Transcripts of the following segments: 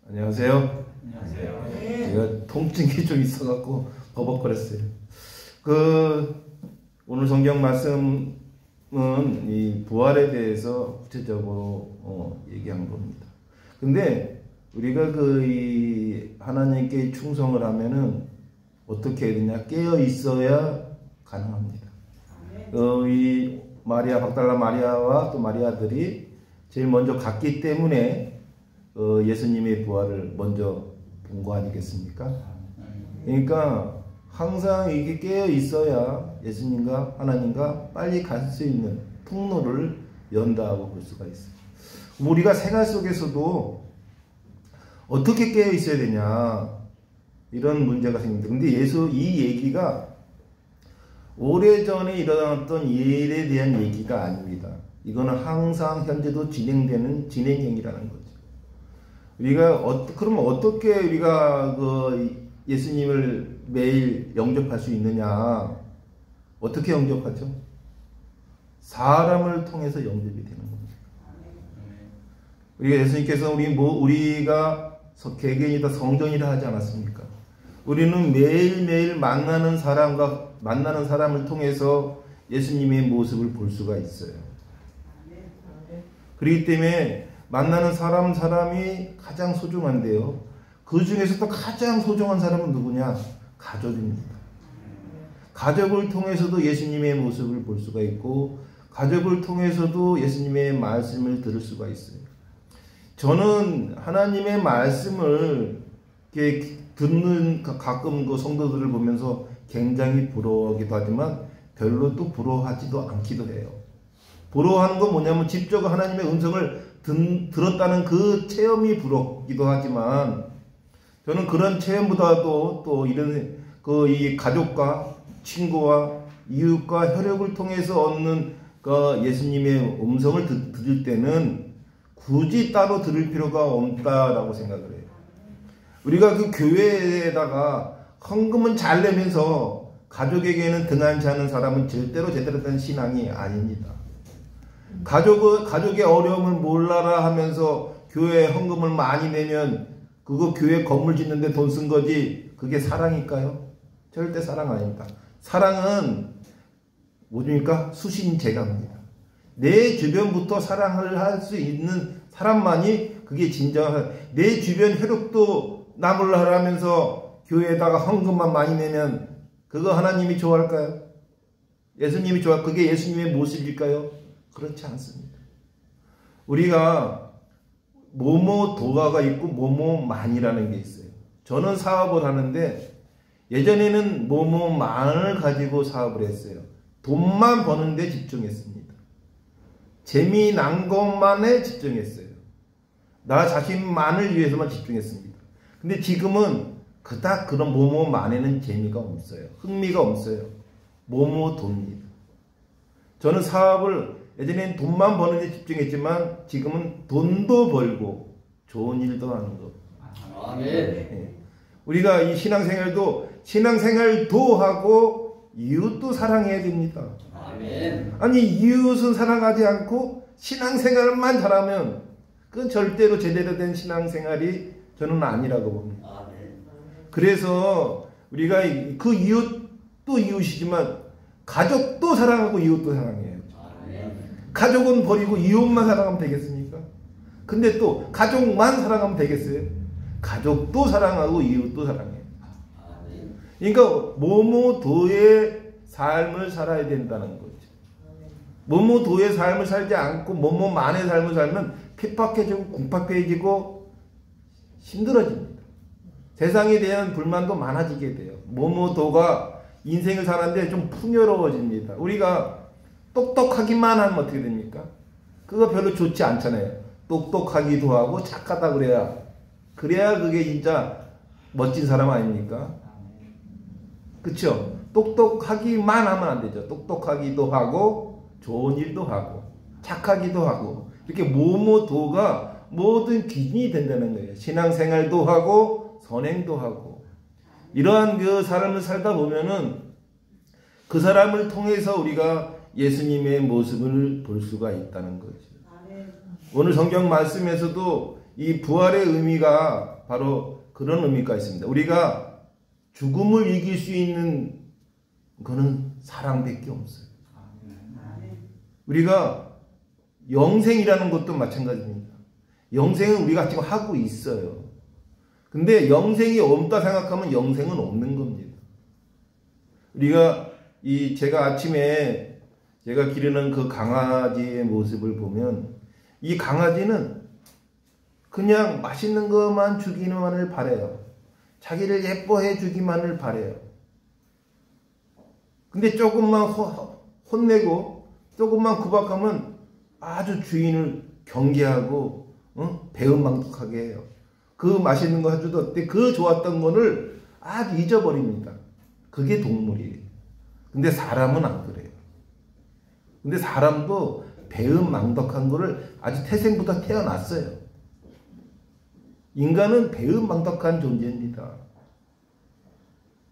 안녕하세요. 안녕하세요. 제가 통증이 좀 있어갖고 버벅거렸어요. 오늘 성경 말씀은 이 부활에 대해서 구체적으로 얘기한 겁니다. 근데 우리가 이 하나님께 충성을 하면은 어떻게 해야 되냐? 깨어 있어야 가능합니다. 이 마리아, 박달라 마리아와 또 마리아들이 제일 먼저 갔기 때문에 예수님의 부활을 먼저 본 거 아니겠습니까? 그러니까 항상 이게 깨어 있어야 예수님과 하나님과 빨리 갈 수 있는 통로를 연다고 볼 수가 있어요. 우리가 생활 속에서도 어떻게 깨어 있어야 되냐 이런 문제가 생깁니다. 근데 이 얘기가 오래전에 일어났던 일에 대한 얘기가 아닙니다. 이거는 항상 현재도 진행되는 진행형이라는 거죠. 우리가 그러면 어떻게 우리가 예수님을 매일 영접할 수 있느냐? 어떻게 영접하죠? 사람을 통해서 영접이 되는 겁니다. 우리가 예수님께서 우리가 개개인이다 성전이라 하지 않았습니까? 우리는 매일매일 만나는 사람을 통해서 예수님의 모습을 볼 수가 있어요. 그렇기 때문에 만나는 사람이 가장 소중한데요. 그 중에서도 가장 소중한 사람은 누구냐? 가족입니다. 가족을 통해서도 예수님의 모습을 볼 수가 있고, 가족을 통해서도 예수님의 말씀을 들을 수가 있어요. 저는 하나님의 말씀을 이렇게 듣는 가끔 성도들을 보면서 굉장히 부러워하기도 하지만 별로 또 부러워하지도 않기도 해요. 부러워하는 건 뭐냐면 직접 하나님의 음성을 들었다는 그 체험이 부럽기도 하지만 저는 그런 체험보다도 또 이런 이 가족과 친구와 이웃과 혈육을 통해서 얻는 예수님의 음성을 들을 때는 굳이 따로 들을 필요가 없다라고 생각을 해요. 우리가 그 교회에다가 헌금은 잘 내면서 가족에게는 등한치 않은 사람은 절대로 제대로 된 신앙이 아닙니다. 가족의 어려움을 몰라라 하면서 교회에 헌금을 많이 내면 그거 교회 건물 짓는데 돈 쓴 거지 그게 사랑일까요? 절대 사랑 아닙니다. 사랑은 뭐입니까? 수신제가입니다. 내 주변부터 사랑을 할 수 있는 사람만이 그게 진정한 내 주변 혈육도 남을 하라면서 교회에다가 헌금만 많이 내면 그거 하나님이 좋아할까요? 예수님이 그게 예수님의 모습일까요? 그렇지 않습니다. 우리가 뭐뭐도가가 있고 뭐뭐만이라는 게 있어요. 저는 사업을 하는데 예전에는 뭐뭐만을 가지고 사업을 했어요. 돈만 버는 데 집중했습니다. 재미난 것만에 집중했어요. 나 자신만을 위해서만 집중했습니다. 근데 지금은 그닥 그런 뭐뭐만에는 재미가 없어요. 흥미가 없어요. 뭐뭐도입니다. 저는 사업을 예전에는 돈만 버는 데 집중했지만 지금은 돈도 벌고 좋은 일도 하는 거. 아멘. 네. 우리가 이 신앙생활도 하고 이웃도 사랑해야 됩니다. 아멘. 아니 이웃은 사랑하지 않고 신앙생활만 잘하면 그건 절대로 제대로 된 신앙생활이 저는 아니라고 봅니다. 아멘. 그래서 우리가 그 이웃도 이웃이지만 가족도 사랑하고 이웃도 사랑해요. 가족은 버리고 이웃만 사랑하면 되겠습니까? 근데 또 가족만 사랑하면 되겠어요? 가족도 사랑하고 이웃도 사랑해요. 그러니까 뭐뭐도의 삶을 살아야 된다는 거죠. 뭐뭐도의 삶을 살지 않고 뭐뭐만의 삶을 살면 핍박해지고 궁핍해지고 힘들어집니다. 세상에 대한 불만도 많아지게 돼요. 뭐뭐도가 인생을 사는데 좀 풍요로워집니다. 우리가 똑똑하기만 하면 어떻게 됩니까? 그거 별로 좋지 않잖아요. 똑똑하기도 하고 착하다 그래야 그게 진짜 멋진 사람 아닙니까? 그쵸? 똑똑하기만 하면 안 되죠. 똑똑하기도 하고 좋은 일도 하고 착하기도 하고 이렇게 뭐뭐도가 모든 기준이 된다는 거예요. 신앙생활도 하고 선행도 하고 이러한 그 삶을 살다 보면은 그 사람을 통해서 우리가 예수님의 모습을 볼 수가 있다는 거죠. 오늘 성경 말씀에서도 이 부활의 의미가 바로 그런 의미가 있습니다. 우리가 죽음을 이길 수 있는 그거는 사랑밖에 없어요. 우리가 영생이라는 것도 마찬가지입니다. 영생은 우리가 지금 하고 있어요. 근데 영생이 없다 생각하면 영생은 없는 겁니다. 우리가 제가 아침에 제가 기르는 그 강아지의 모습을 보면 이 강아지는 그냥 맛있는 것만 주기만을 바래요. 자기를 예뻐해 주기만을 바래요. 근데 조금만 혼내고 조금만 구박하면 아주 주인을 경계하고 배은망덕하게 해요. 그 맛있는 거 해주던 때 그 좋았던 거를 아주 잊어버립니다. 그게 동물이에요. 근데 사람은 안 그래요. 근데 사람도 배은망덕한 거를 아주 태생부터 태어났어요. 인간은 배은망덕한 존재입니다.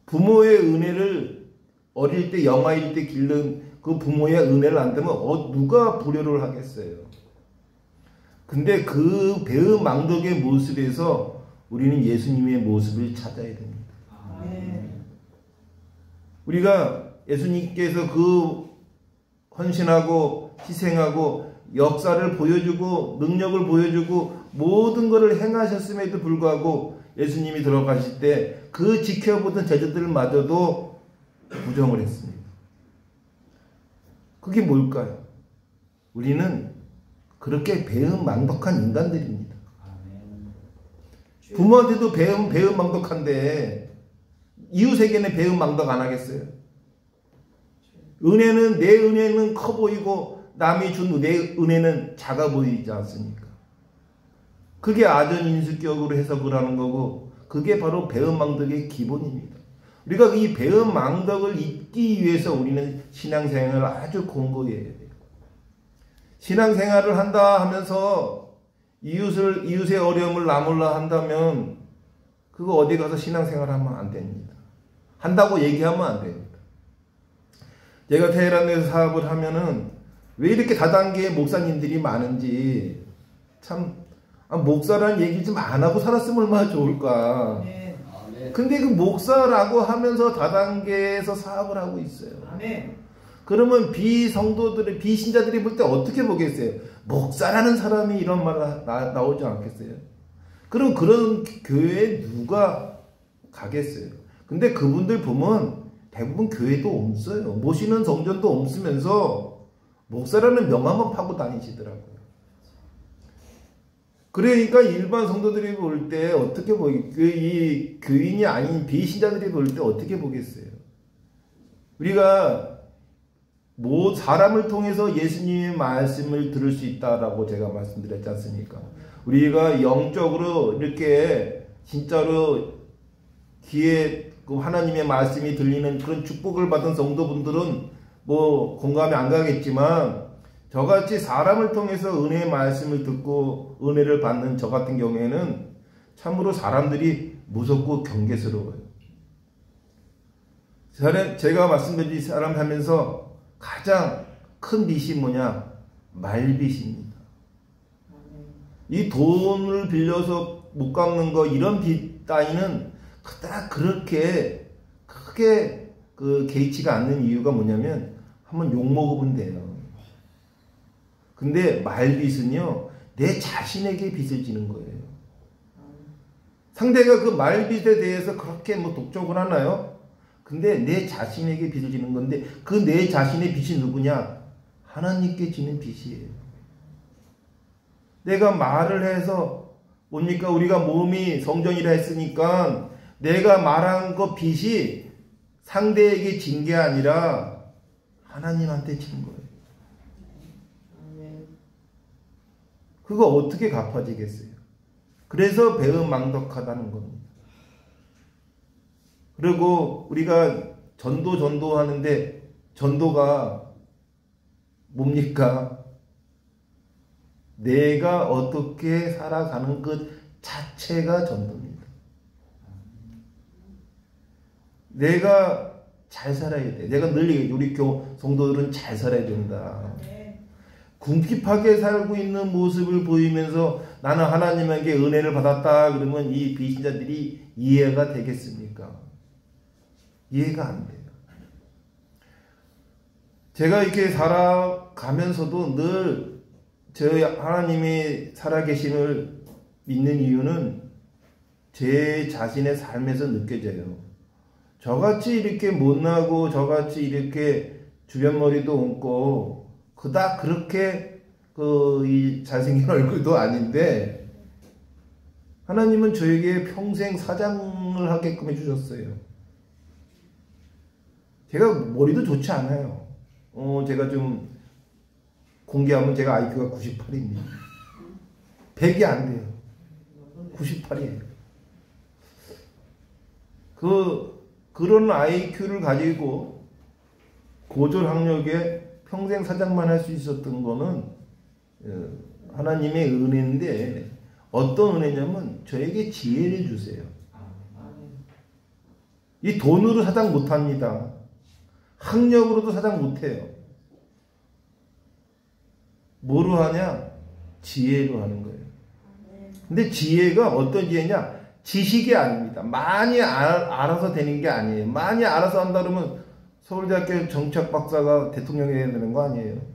부모의 은혜를 어릴 때 영아일 때 기른 그 부모의 은혜를 안 되면 누가 불효를 하겠어요. 근데 그 배은망덕의 모습에서 우리는 예수님의 모습을 찾아야 됩니다. 우리가 예수님께서 그 헌신하고 희생하고 역사를 보여주고 능력을 보여주고 모든 것을 행하셨음에도 불구하고 예수님이 들어가실 때 그 지켜보던 제자들마저도 부정을 했습니다. 그게 뭘까요? 우리는 그렇게 배은망덕한 인간들입니다. 부모한테도 배은망덕한데 이웃에게는 배은망덕 안 하겠어요? 내 은혜는 커 보이고 남이 준 내 은혜는 작아 보이지 않습니까? 그게 아전인수격으로 해석을 하는 거고 그게 바로 배은망덕의 기본입니다. 우리가 이 배은망덕을 잊기 위해서 우리는 신앙생활을 아주 공고히 해야 돼요. 신앙생활을 한다 하면서 이웃의 어려움을 나눌라 한다면 그거 어디 가서 신앙생활하면 안 됩니다. 한다고 얘기하면 안 됩니다. 제가 테헤란에서 사업을 하면은 왜 이렇게 다단계의 목사님들이 많은지 참 목사라는 얘기 좀 안 하고 살았으면 얼마나 좋을까. 근데 그 목사라고 하면서 다단계에서 사업을 하고 있어요. 그러면 비성도들의 비신자들이 볼 때 어떻게 보겠어요? 목사라는 사람이 이런 말 나오지 않겠어요? 그럼 그런 교회에 누가 가겠어요? 근데 그분들 보면 대부분 교회도 없어요. 모시는 성전도 없으면서 목사라는 명함만 파고 다니시더라고요. 그러니까 일반 성도들이 볼 때 어떻게 이 교인이 아닌 비신자들이 볼 때 어떻게 보겠어요? 우리가 사람을 통해서 예수님의 말씀을 들을 수 있다라고 제가 말씀드렸지 않습니까? 우리가 영적으로 이렇게 진짜로 귀에 하나님의 말씀이 들리는 그런 축복을 받은 성도분들은 공감이 안 가겠지만 저같이 사람을 통해서 은혜의 말씀을 듣고 은혜를 받는 저 같은 경우에는 참으로 사람들이 무섭고 경계스러워요. 제가 말씀드린 사람 하면서 가장 큰 빚이 뭐냐? 말빚입니다. 이 돈을 빌려서 못 갚는 거 이런 빚 따위는 그닥 그렇게 크게 개의치가 않는 이유가 뭐냐면 한번 욕먹으면 돼요. 근데 말빚은요, 내 자신에게 빚을 지는 거예요. 상대가 그 말빚에 대해서 그렇게 독촉을 하나요? 근데 내 자신에게 빚을 지는 건데 그 내 자신의 빚이 누구냐? 하나님께 지는 빚이에요. 내가 말을 해서 뭡니까? 우리가 몸이 성전이라 했으니까 내가 말한 그 빚이 상대에게 진 게 아니라 하나님한테 진 거예요. 그거 어떻게 갚아지겠어요? 그래서 배은망덕하다는 겁니다. 그리고 우리가 전도 하는데 전도가 뭡니까? 내가 어떻게 살아가는 것 자체가 전도입니다. 내가 잘 살아야 돼. 내가 늘 얘기해요. 우리 성도들은 잘 살아야 된다. 궁핍하게 살고 있는 모습을 보이면서 나는 하나님에게 은혜를 받았다 그러면 이 비신자들이 이해가 되겠습니까? 이해가 안 돼요. 제가 이렇게 살아가면서도 늘 저희 하나님이 살아계심을 믿는 이유는 제 자신의 삶에서 느껴져요. 저같이 이렇게 못나고 저같이 이렇게 주변 머리도 없고 그닥 그렇게 이 잘생긴 얼굴도 아닌데 하나님은 저에게 평생 사장을 하게끔 해주셨어요. 제가 머리도 좋지 않아요. 제가 좀 공개하면 제가 IQ가 98입니다. 100이 안 돼요. 98이에요. 그런 IQ를 가지고 고졸 학력에 평생 사장만 할 수 있었던 거는 하나님의 은혜인데 어떤 은혜냐면 저에게 지혜를 주세요. 이 돈으로 사장 못합니다. 학력으로도 사장 못해요. 뭐로 하냐? 지혜로 하는 거예요. 근데 지혜가 어떤 지혜냐? 지식이 아닙니다. 많이 알아서 되는 게 아니에요. 많이 알아서 한다 그러면 서울대학교 정치학 박사가 대통령이 해야 되는 거 아니에요?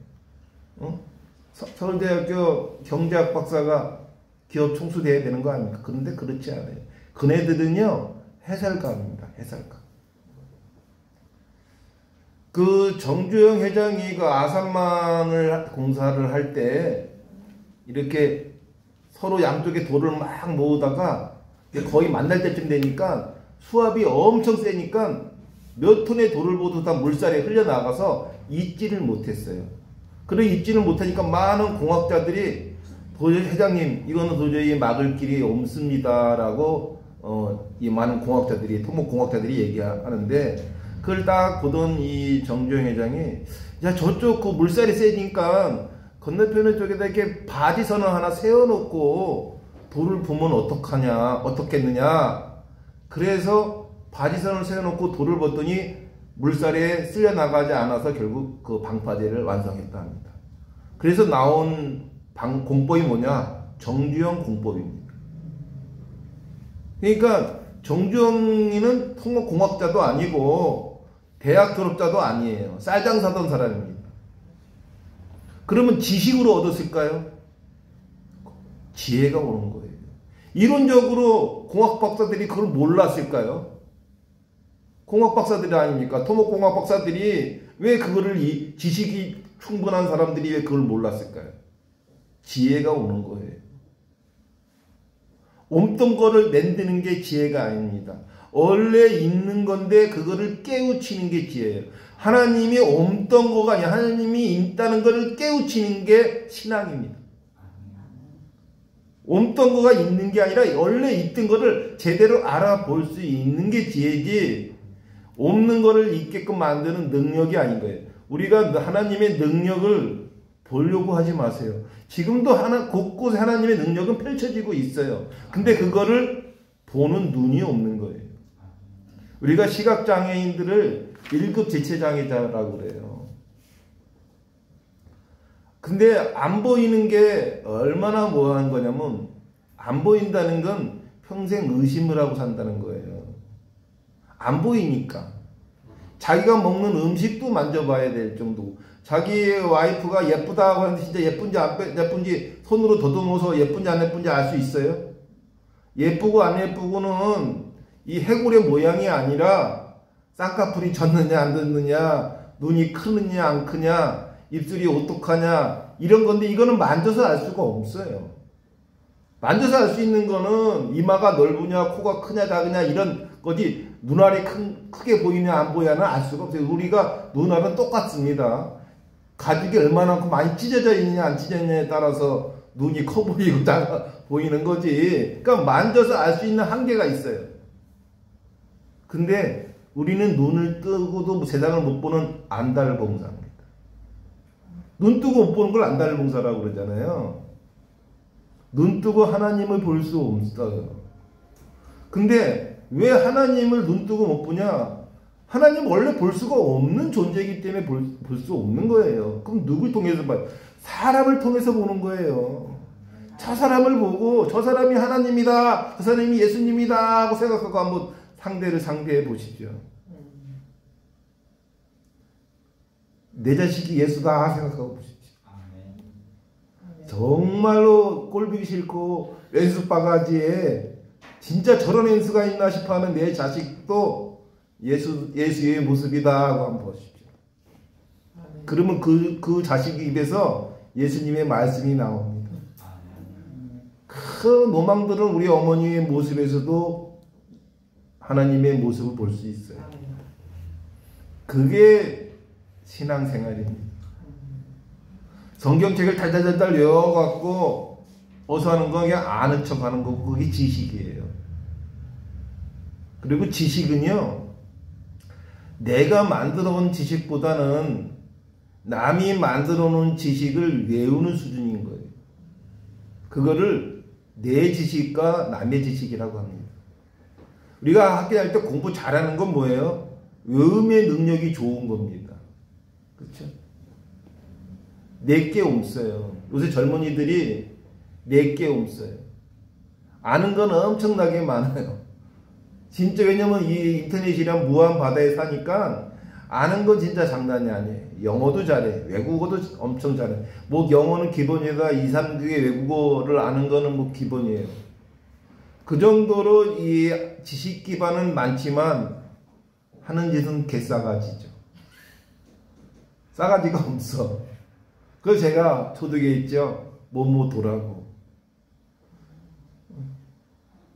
서울대학교 경제학 박사가 기업 총수 돼야 되는 거 아닙니까? 그런데 그렇지 않아요. 그네들은요 해설가입니다. 해설가. 그 정주영 회장이 그 아산만을 공사를 할 때 이렇게 서로 양쪽에 돌을 막 모으다가 거의 만날 때쯤 되니까 수압이 엄청 세니까 몇 톤의 돌을 모두 다 물살에 흘려나가서 잊지를 못했어요. 그래 잊지를 못하니까 많은 공학자들이 도저히 회장님 이거는 도저히 막을 길이 없습니다라고 이 많은 공학자들이 토목공학자들이 얘기하는데 그걸 딱 보던 이 정주영 회장이 야 저쪽 그 물살이 세니까 건너편 쪽에다 이렇게 바지선을 하나 세워놓고 돌을 보면 어떻겠느냐. 그래서 바지선을 세워놓고 돌을 봤더니 물살에 쓸려 나가지 않아서 결국 그 방파제를 완성했다 합니다. 그래서 나온 공법이 뭐냐? 정주영 공법입니다. 그러니까 정주영이는 토목공학자도 아니고 대학 졸업자도 아니에요. 쌀장사던 사람입니다. 그러면 지식으로 얻었을까요? 지혜가 오는 거예요. 이론적으로 공학 박사들이 그걸 몰랐을까요? 공학 박사들이 아닙니까? 토목공학 박사들이 왜 그거를 지식이 충분한 사람들이 왜 그걸 몰랐을까요? 지혜가 오는 거예요. 없던 거를 만드는 게 지혜가 아닙니다. 원래 있는 건데 그거를 깨우치는 게 지혜예요. 하나님이 없던 거가 아니라 하나님이 있다는 거를 깨우치는 게 신앙입니다. 없던 거가 있는 게 아니라 원래 있던 거를 제대로 알아볼 수 있는 게 지혜지 없는 거를 있게끔 만드는 능력이 아닌 거예요. 우리가 하나님의 능력을 보려고 하지 마세요. 지금도 곳곳에 하나님의 능력은 펼쳐지고 있어요. 근데 그거를 보는 눈이 없는 거예요. 우리가 시각장애인들을 1급 지체장애자라고 그래요. 근데 안 보이는 게 얼마나 뭐한 거냐면 안 보인다는 건 평생 의심을 하고 산다는 거예요. 안 보이니까. 자기가 먹는 음식도 만져봐야 될 정도고 자기 와이프가 예쁘다고 하는데 진짜 예쁜지 안 예쁜지 손으로 더듬어서 예쁜지 안 예쁜지 알 수 있어요? 예쁘고 안 예쁘고는 이 해골의 모양이 아니라 쌍꺼풀이 졌느냐 안 졌느냐 눈이 크느냐 안 크냐 입술이 어떡하냐 이런 건데 이거는 만져서 알 수가 없어요. 만져서 알 수 있는 거는 이마가 넓으냐 코가 크냐 작으냐 이런 거지 눈알이 크게 보이냐 안 보이냐는 알 수가 없어요. 우리가 눈알은 똑같습니다. 가죽이 얼마나 많이 찢어져 있느냐 안 찢어졌냐에 따라서 눈이 커 보이고 작아 보이는 거지. 그러니까 만져서 알 수 있는 한계가 있어요. 근데 우리는 눈을 뜨고도 세상을 못 보는 안달봉사입니다. 눈 뜨고 못 보는 걸 안달봉사라고 그러잖아요. 눈 뜨고 하나님을 볼 수 없어요. 근데 왜 하나님을 눈 뜨고 못 보냐? 하나님 원래 볼 수가 없는 존재이기 때문에 볼 수 없는 거예요. 그럼 누굴 통해서 봐요? 사람을 통해서 보는 거예요. 저 사람을 보고 저 사람이 하나님이다, 그 사람이 예수님이다 하고 생각하고 한번 상대를 상대해 보십시오. 내 자식이 예수다 생각하고 보십시오. 정말로 꼴보기 싫고 왼수 바가지에 진짜 저런 왼수가 있나 싶어하는 내 자식도 예수의 모습이다 하고 한번 보십시오. 그러면 그 자식 입에서 예수님의 말씀이 나옵니다. 그 노망들은 우리 어머니의 모습에서도 하나님의 모습을 볼 수 있어요. 그게 신앙생활입니다. 성경책을 달달달달 외워갖고 어서 하는 거 그냥 아는 척 하는 거고 그게 지식이에요. 그리고 지식은요, 내가 만들어 온 지식보다는 남이 만들어 놓은 지식을 외우는 수준인 거예요. 그거를 내 지식과 남의 지식이라고 합니다. 우리가 학교 다닐 때 공부 잘하는 건 뭐예요? 외움의 능력이 좋은 겁니다. 그렇죠? 내게 없어요. 요새 젊은이들이 내게 없어요. 아는 건 엄청나게 많아요. 진짜 왜냐면 이 인터넷이랑 무한 바다에 사니까 아는 건 진짜 장난이 아니에요. 영어도 잘해. 외국어도 엄청 잘해. 뭐 영어는 기본이다. 2, 3국의 외국어를 아는 거는 뭐 기본이에요. 그 정도로 이 지식 기반은 많지만 하는 짓은 개싸가지죠. 싸가지가 없어. 그래서 제가 초등에 있죠. 뭐뭐도라고.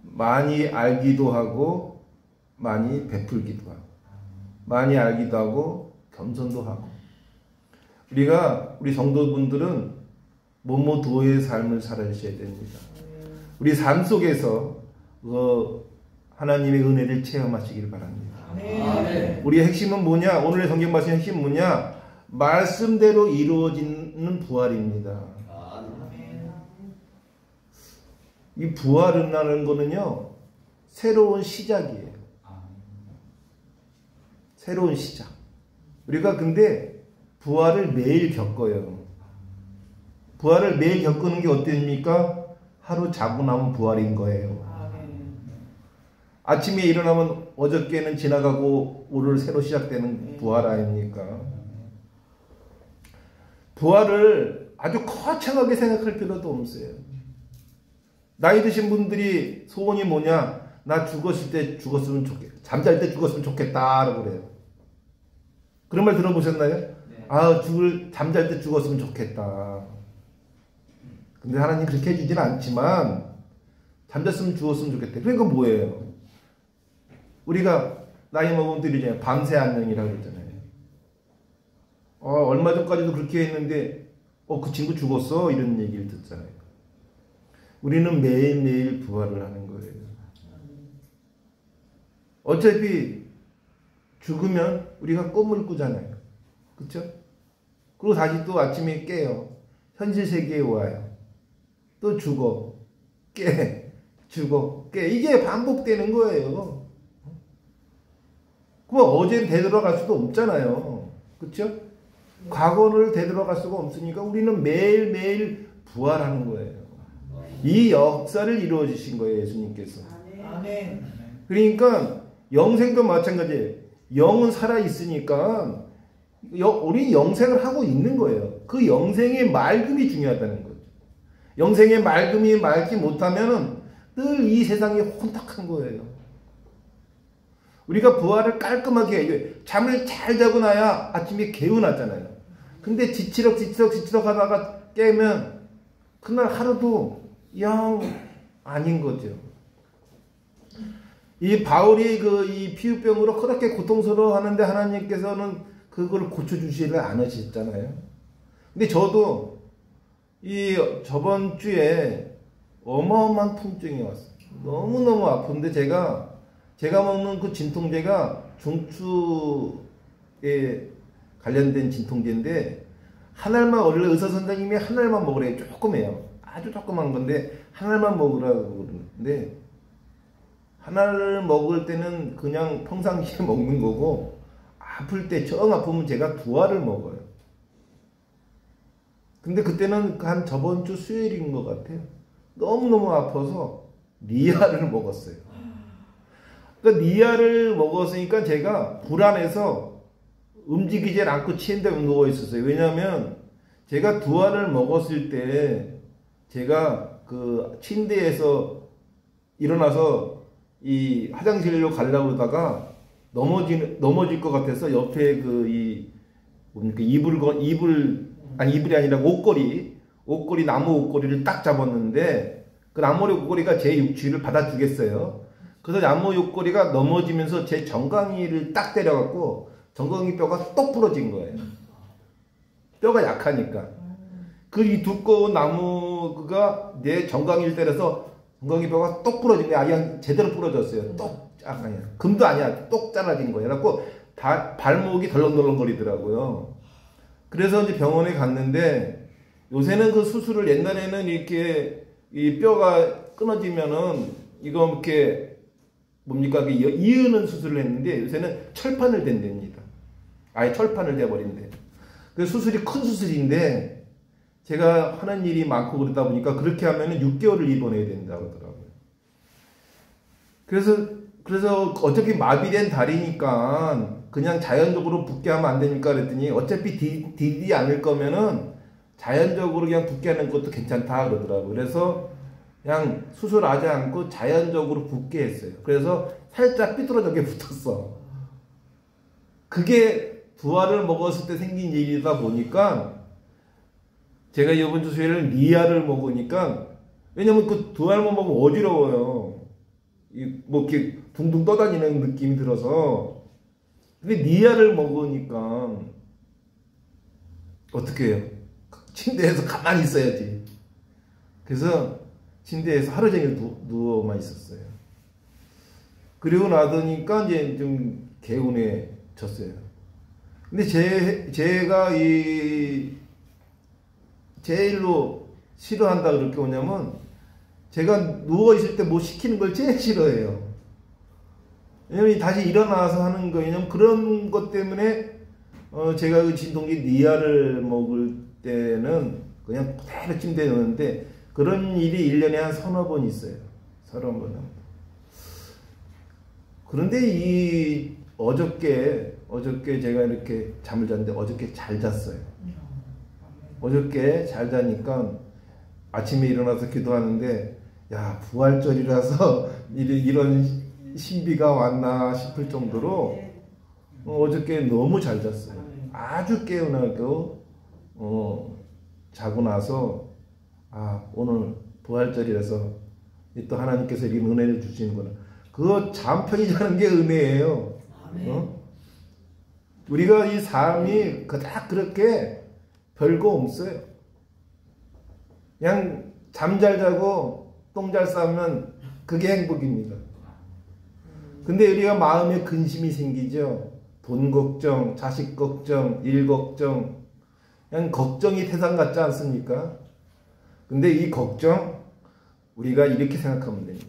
많이 알기도 하고 많이 베풀기도 하고 많이 알기도 하고 겸손도 하고. 우리 성도분들은 뭐뭐도의 삶을 살아주셔야 됩니다. 우리 삶 속에서 하나님의 은혜를 체험하시길 바랍니다. 우리의 핵심은 뭐냐? 오늘의 성경 말씀의 핵심은 뭐냐? 말씀대로 이루어지는 부활입니다. 이 부활이라는 거는요, 새로운 시작이에요. 새로운 시작. 우리가 근데 부활을 매일 겪어요. 부활을 매일 겪는 게 어땠습니까? 하루 자고 나면 부활인 거예요. 아침에 일어나면 어저께는 지나가고 오늘 새로 시작되는 부활 아닙니까? 부활을 아주 거창하게 생각할 필요도 없어요. 나이 드신 분들이 소원이 뭐냐? 나 죽었을 때 죽었으면 좋겠다. 잠잘 때 죽었으면 좋겠다라고 그래요. 그런 말 들어보셨나요? 네. 잠잘 때 죽었으면 좋겠다. 근데 하나님 그렇게 해주진 않지만 잠잤으면 죽었으면 좋겠다. 그러니까 뭐예요? 우리가 나이 먹은 분들이잖아요. 밤새 안녕이라고 그러잖아요. 얼마 전까지도 그렇게 했는데 그 친구 죽었어? 이런 얘기를 듣잖아요. 우리는 매일매일 부활을 하는 거예요. 어차피 죽으면 우리가 꿈을 꾸잖아요. 그렇죠? 그리고 다시 또 아침에 깨요. 현실 세계에 와요. 또 죽어. 깨. 죽어. 깨. 이게 반복되는 거예요. 그럼 어제를 되돌아갈 수도 없잖아요. 그렇죠? 과거를 되돌아갈 수가 없으니까 우리는 매일매일 부활하는 거예요. 이 역사를 이루어 주신 거예요, 예수님께서. 아멘. 그러니까 영생도 마찬가지예요. 영은 살아 있으니까 우리 영생을 하고 있는 거예요. 그 영생의 맑음이 중요하다는 거죠. 영생의 맑음이 맑지 못하면 늘 이 세상이 혼탁한 거예요. 우리가 부활을 깔끔하게 해요. 잠을 잘 자고 나야 아침에 개운하잖아요. 근데 지치럭 하다가 깨면 그날 하루도 영 아닌 거죠. 이 바울이 이 피부병으로 그렇게 고통스러워 하는데 하나님께서는 그걸 고쳐주지를 않으셨잖아요. 근데 저도 저번 주에 어마어마한 통증이 왔어요. 너무너무 아픈데 제가 먹는 그 진통제가 중추에 관련된 진통제인데 한 알만 원래 의사 선생님이 한 알만 먹으래요. 조금해요. 아주 조그만 건데 한 알만 먹으라고 그러는데 한 알을 먹을 때는 그냥 평상시에 먹는 거고 아플 때 정 아프면 제가 두 알을 먹어요. 근데 그때는 한 저번 주 수요일인 것 같아요. 너무너무 아파서 니아를 먹었어요. 그러니까 니아를 먹었으니까 제가 불안해서 움직이질 않고 침대에 누워 있었어요. 왜냐하면 제가 두 알을 먹었을 때 제가 그 침대에서 일어나서 이 화장실로 가려고 그러다가 넘어질 것 같아서 옆에 뭡니까 이불이 아니라 옷걸이 나무 옷걸이를 딱 잡았는데 그 나무 옷걸이가 제 육취를 받아주겠어요. 그래서 나무 옷걸이가 넘어지면서 제 정강이를 딱 때려갖고 정강이 뼈가 똑 부러진 거예요. 뼈가 약하니까. 그 이 두꺼운 나무가 내 정강이를 때려서 정강이 뼈가 똑 부러진 거예요. 그냥 제대로 부러졌어요. 아니야. 금도 아니야. 똑 잘라진 거예요. 그래갖고 발목이 덜렁덜렁거리더라고요. 그래서 이제 병원에 갔는데 요새는 그 수술을 옛날에는 이렇게 이 뼈가 끊어지면은 이거 이렇게 뭡니까 이으는 수술을 했는데 요새는 철판을 댄답니다. 아예 철판을 대버린대. 그 수술이 큰 수술인데 제가 하는 일이 많고 그러다 보니까 그렇게 하면은 6개월을 입원해야 된다고 하더라고요. 그래서 어차피 마비된 다리니까 그냥 자연적으로 붓게 하면 안 되니까 그랬더니 어차피 디디 않을 거면은 자연적으로 그냥 붓게 하는 것도 괜찮다 그러더라고요. 그래서 그냥 수술하지 않고 자연적으로 붓게 했어요. 그래서 살짝 삐뚤어졌게 붙었어. 그게 두 알을 먹었을 때 생긴 일이다 보니까 제가 이번 주 수요일에 니아를 먹으니까 왜냐면 그 두 알만 먹으면 어지러워요. 뭐 이렇게 둥둥 떠다니는 느낌이 들어서. 근데 니아를 먹으니까 어떻게 해요? 침대에서 가만히 있어야지. 그래서 침대에서 하루 종일 누워만 있었어요. 그리고 나더니까 이제 좀 개운해졌어요. 근데 제가 제일로 싫어한다 그렇게 오냐면 제가 누워있을 때 뭐 시키는 걸 제일 싫어해요. 왜냐면 다시 일어나서 하는 거, 왜냐면 그런 것 때문에 제가 그 진통제 니아를 먹을 때는 그냥 그대로 침대에 넣는데 그런 일이 1년에 한 서너 번 있어요. 서너 번. 그런데 어저께 제가 이렇게 잠을 잤는데 어저께 잘 잤어요. 어저께 잘 자니까 아침에 일어나서 기도하는데 야 부활절이라서 이런 신비가 왔나 싶을 정도로 어저께 너무 잘 잤어요. 아주 개운하고 자고 나서 오늘 부활절이라서 또 하나님께서 이런 은혜를 주시는구나. 그거 잠 편히 자는 게 은혜예요. 우리가 이 삶이 그닥 그렇게 별거 없어요. 그냥 잠 잘 자고 똥 잘 싸면 그게 행복입니다. 근데 우리가 마음에 근심이 생기죠. 돈 걱정, 자식 걱정, 일 걱정. 그냥 걱정이 태산 같지 않습니까? 근데 이 걱정 우리가 이렇게 생각하면 됩니다.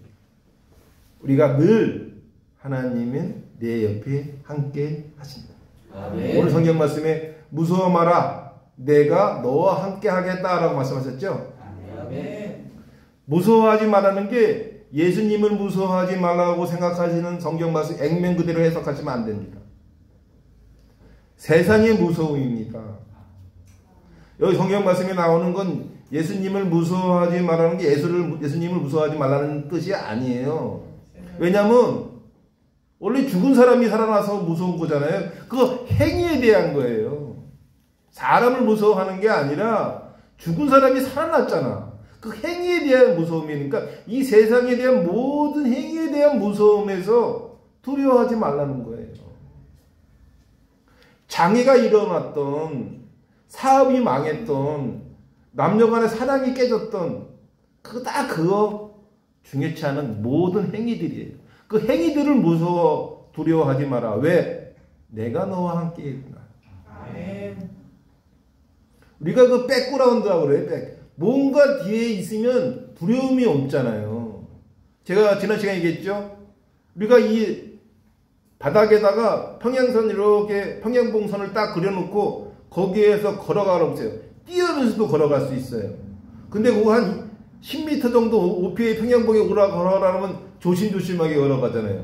우리가 늘 하나님은 내 옆에 함께 하신다. 아멘. 오늘 성경 말씀에 무서워 마라. 내가 너와 함께 하겠다라고 말씀하셨죠? 아멘. 무서워하지 말라는 게 예수님을 무서워하지 말라고 생각하시는 성경 말씀 액면 그대로 해석하시면 안 됩니다. 세상의 무서움입니다. 여기 성경 말씀에 나오는 건 예수님을 무서워하지 말라는 게 예수님을 무서워하지 말라는 뜻이 아니에요. 왜냐하면 원래 죽은 사람이 살아나서 무서운 거잖아요. 그거 행위에 대한 거예요. 사람을 무서워하는 게 아니라 죽은 사람이 살아났잖아. 그 행위에 대한 무서움이니까 이 세상에 대한 모든 행위에 대한 무서움에서 두려워하지 말라는 거예요. 장애가 일어났던, 사업이 망했던, 남녀간의 사랑이 깨졌던 그거 중요치 않은 모든 행위들이에요. 그 행위들을 무서워 두려워하지 마라. 왜? 내가 너와 함께 있구나. 아멘. 우리가 그 백그라운드라고 그래요. 뭔가 뒤에 있으면 두려움이 없잖아요. 제가 지난 시간에 얘기했죠. 우리가 이 바닥에다가 평양선 이렇게 평양봉선을 딱 그려놓고 거기에서 걸어가라 보세요. 뛰어면서도 걸어갈 수 있어요. 근데 그거 한 10m 정도 OPA 평양봉에 걸어가라면 조심조심하게 걸어가잖아요.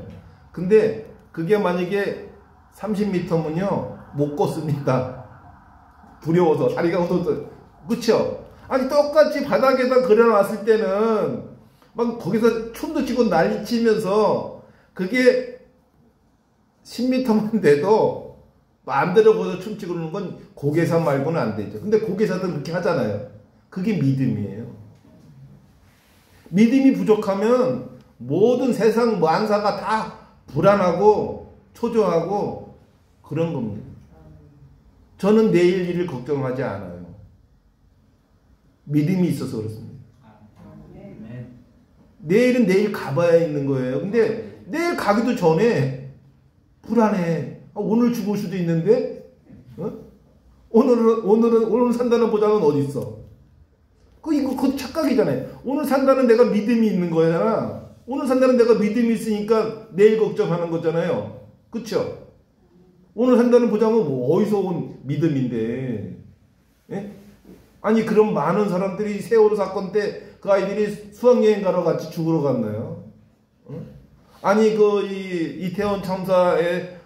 근데 그게 만약에 30m면요 못 걷습니다. 두려워서 다리가 없어서. 그쵸? 아니 똑같이 바닥에다 그려놨을 때는 막 거기서 춤도 추고 난리치면서 그게 10m만 돼도 마음대로 거기서 춤추고 그러는 건 고개사 말고는 안 되죠. 근데 고개사도 그렇게 하잖아요. 그게 믿음이에요. 믿음이 부족하면 모든 세상 만사가 다 불안하고 초조하고 그런 겁니다. 저는 내일 일을 걱정하지 않아요. 믿음이 있어서 그렇습니다. 내일은 내일 가봐야 있는 거예요. 근데 내일 가기도 전에 불안해. 오늘 죽을 수도 있는데 오늘 산다는 보장은 어디 있어? 그거 착각이잖아요. 오늘 산다는 내가 믿음이 있는 거잖아. 오늘 산다는 내가 믿음이 있으니까 내일 걱정하는 거잖아요. 그쵸? 오늘 산다는 보장은 뭐 어디서 온 믿음인데? 예? 아니 그럼 많은 사람들이 세월호 사건 때 그 아이들이 수학여행 가러 같이 죽으러 갔나요? 아니 그 이태원 참사에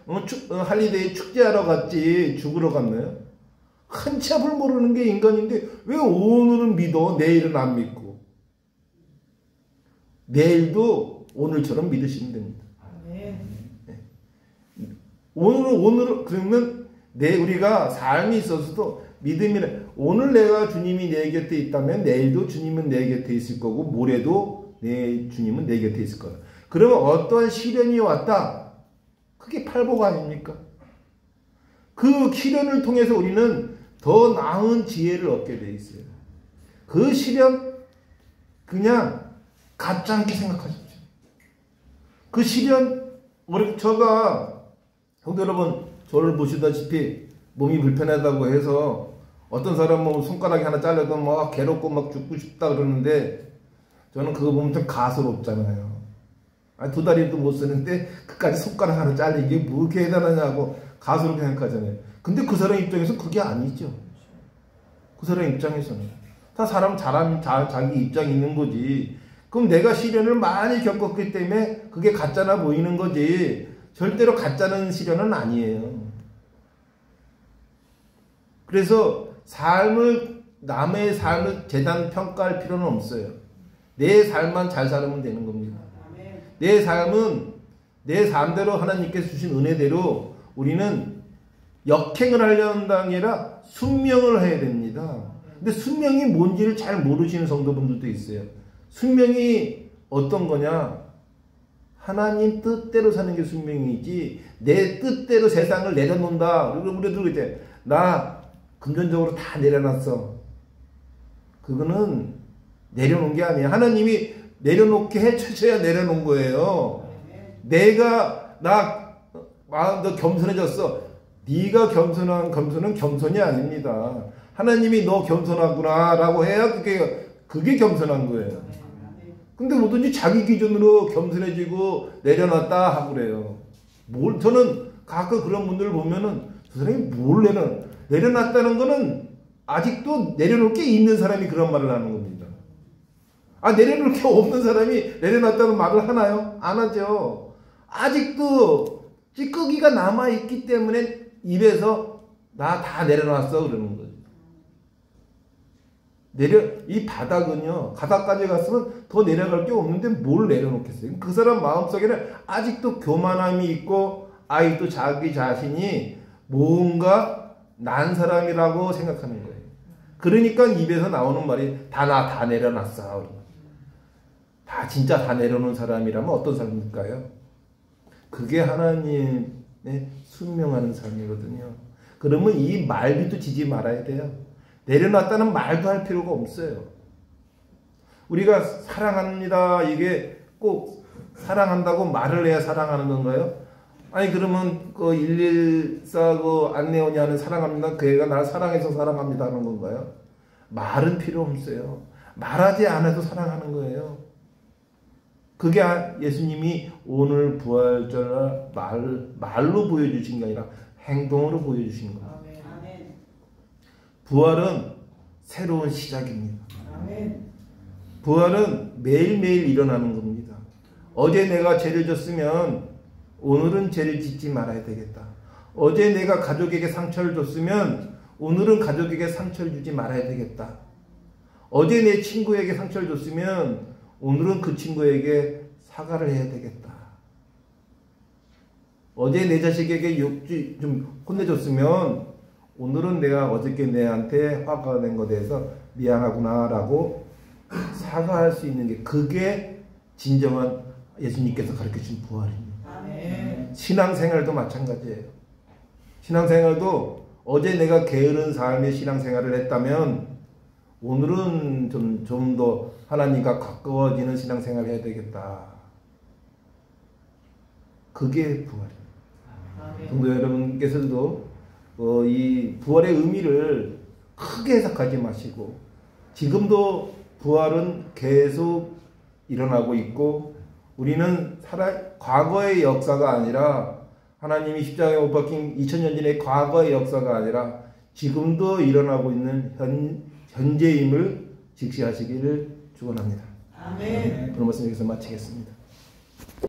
할리데이 축제하러 갔지 죽으러 갔나요? 한치 앞을 모르는 게 인간인데 왜 오늘은 믿어 내일은 안 믿고? 내일도 오늘처럼 믿으시면 됩니다. 네. 오늘은 그러면 우리가 삶이 있어서도 믿음이라 오늘 내가 주님이 내 곁에 있다면 내일도 주님은 내 곁에 있을 거고 모레도 주님은 내 곁에 있을 거야. 그러면 어떠한 시련이 왔다. 그게 팔복 아닙니까? 그 시련을 통해서 우리는 더 나은 지혜를 얻게 돼 있어요. 그 시련 그냥 갖지 않게 생각하십시오. 그 시련 제가 성도 여러분 저를 보시다시피 몸이 불편하다고 해서 어떤 사람은 손가락이 하나 잘려도 막 괴롭고 막 죽고 싶다 그러는데 저는 그거 보면 좀 가소롭잖아요. 아니, 2다리도 못 쓰는데 그까지 손가락 하나 잘리게 뭐 그렇게 대단하냐고 가소롭게 생각하잖아요. 근데 그 사람 입장에서 그게 아니죠. 그 사람 입장에서는 다 사람 자기 입장이 있는 거지. 그럼 내가 시련을 많이 겪었기 때문에 그게 가짜나 보이는 거지 절대로 가짜는 시련은 아니에요. 그래서 남의 삶을 재단 평가할 필요는 없어요. 내 삶만 잘 살면 되는 겁니다. 내 삶은 내 삶대로 하나님께서 주신 은혜대로 우리는 역행을 하려는 게 아니라 순명을 해야 됩니다. 근데 순명이 뭔지를 잘 모르시는 성도분들도 있어요. 순명이 어떤 거냐? 하나님 뜻대로 사는 게 순명이지 내 뜻대로 세상을 내려놓는다. 우리도 이제 나 금전적으로 다 내려놨어. 그거는 내려놓은 게 아니야. 하나님이 내려놓게 해주셔야 내려놓은 거예요. 내가 너 겸손해졌어. 네가 겸손한 겸손은 겸손이 아닙니다. 하나님이 너 겸손하구나 라고 해야 그게 겸손한 거예요. 근데 뭐든지 자기 기준으로 겸손해지고 내려놨다 하고 그래요. 저는 가끔 그런 분들을 보면은 저 사람이 뭘 내려놨다는 거는 아직도 내려놓을 게 있는 사람이 그런 말을 하는 겁니다. 내려놓을 게 없는 사람이 내려놨다는 말을 하나요? 안 하죠. 아직도 찌꺼기가 남아있기 때문에 입에서 나 다 내려놨어 그러는 거죠. 이 바닥은요, 바닥까지 갔으면 더 내려갈 게 없는데 뭘 내려놓겠어요? 그 사람 마음속에는 아직도 교만함이 있고, 아직도 자기 자신이 뭔가 난 사람이라고 생각하는 거예요. 그러니까 입에서 나오는 말이 다 내려놨어. 진짜 다 내려놓은 사람이라면 어떤 사람일까요? 그게 하나님의 순명하는 삶이거든요. 그러면 이 말비도 지지 말아야 돼요. 내려놨다는 말도 할 필요가 없어요. 우리가 사랑합니다. 이게 꼭 사랑한다고 말을 해야 사랑하는 건가요? 아니 그러면 그 114 그 안내원이 하는 사랑합니다. 그 애가 날 사랑해서 사랑합니다 하는 건가요? 말은 필요 없어요. 말하지 않아도 사랑하는 거예요. 그게 예수님이 오늘 부활절 말로 보여주신 게 아니라 행동으로 보여주신 거예요. 부활은 새로운 시작입니다. 부활은 매일매일 일어나는 겁니다. 어제 내가 죄를 졌으면 오늘은 죄를 짓지 말아야 되겠다. 어제 내가 가족에게 상처를 줬으면 오늘은 가족에게 상처를 주지 말아야 되겠다. 어제 내 친구에게 상처를 줬으면 오늘은 그 친구에게 사과를 해야 되겠다. 어제 내 자식에게 좀 혼내줬으면 오늘은 내가 어저께 내한테 화가 낸 것에 대해서 미안하구나 라고 사과할 수 있는 게, 그게 진정한 예수님께서 가르쳐준 부활입니다. 아멘. 신앙생활도 마찬가지예요. 신앙생활도 어제 내가 게으른 삶의 신앙생활을 했다면 오늘은 좀 더 하나님과 가까워지는 신앙생활을 해야 되겠다. 그게 부활입니다. 성도 여러분께서도 이 부활의 의미를 크게 해석하지 마시고, 지금도 부활은 계속 일어나고 있고, 우리는 과거의 역사가 아니라, 하나님이 십자가에 못 박힌 2000년 전의 과거의 역사가 아니라 지금도 일어나고 있는 현재임을 직시하시기를 축원합니다. 아멘. 그런 말씀 여기서 마치겠습니다.